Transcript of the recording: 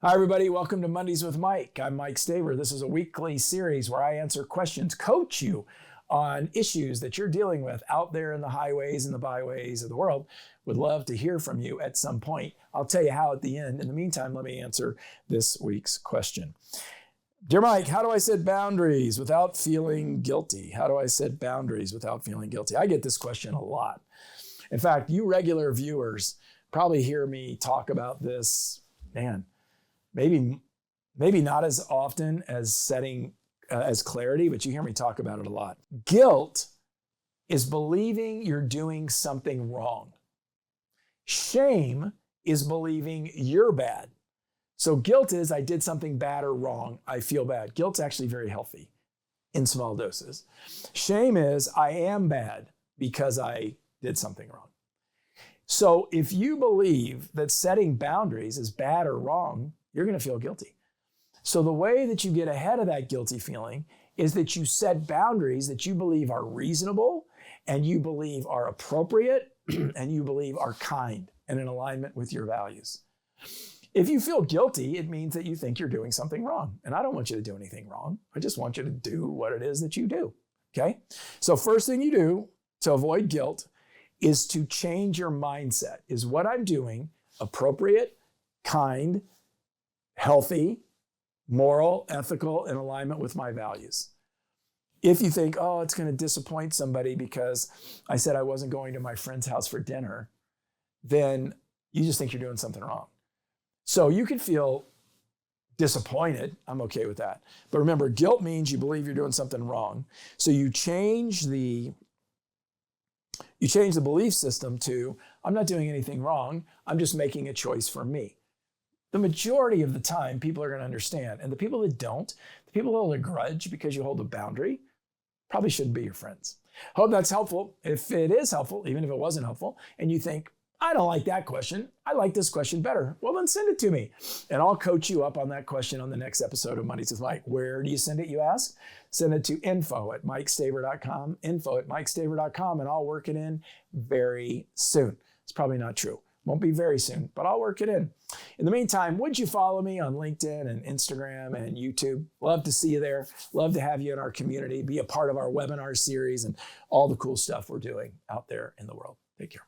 Hi, everybody. Welcome to Mondays with Mike. I'm Mike Staver. This is a weekly series where I answer questions, coach you on issues that you're dealing with out there in the highways and the byways of the world. Would love to hear from you at some point. I'll tell you how at the end. In the meantime, let me answer this week's question. Dear Mike, how do I set boundaries without feeling guilty? How do I set boundaries without feeling guilty? I get this question a lot. In fact, you regular viewers probably hear me talk about this, maybe not as often as clarity, but you hear me talk about it a lot. Guilt is believing you're doing something wrong. Shame is believing you're bad. So guilt is I did something bad or wrong. I feel bad. Guilt's actually very healthy in small doses. Shame is I am bad because I did something wrong. So if you believe that setting boundaries is bad or wrong, you're going to feel guilty. So the way that you get ahead of that guilty feeling is that you set boundaries that you believe are reasonable and you believe are appropriate and you believe are kind and in alignment with your values. If you feel guilty, it means that you think you're doing something wrong. And I don't want you to do anything wrong. I just want you to do what it is that you do. Okay? So first thing you do to avoid guilt is to change your mindset. Is what I'm doing appropriate, kind, healthy, moral, ethical, in alignment with my values? If you think, oh, it's going to disappoint somebody because I said I wasn't going to my friend's house for dinner, then you just think you're doing something wrong. So you can feel disappointed. I'm okay with that. But remember, guilt means you believe you're doing something wrong. So you change the belief system to, I'm not doing anything wrong. I'm just making a choice for me. The majority of the time, people are going to understand. And the people that don't, the people who hold a grudge because you hold a boundary, probably shouldn't be your friends. Hope that's helpful. If it is helpful, even if it wasn't helpful, and you think, I don't like that question, I like this question better, well, then send it to me. And I'll coach you up on that question on the next episode of Mondays with Mike. Where do you send it, you ask? Send it to info@mikestaver.com, info@mikestaver.com, and I'll work it in very soon. It's probably not true. Won't be very soon, but I'll work it in. In the meantime, would you follow me on LinkedIn and Instagram and YouTube? Love to see you there. Love to have you in our community, be a part of our webinar series and all the cool stuff we're doing out there in the world. Take care.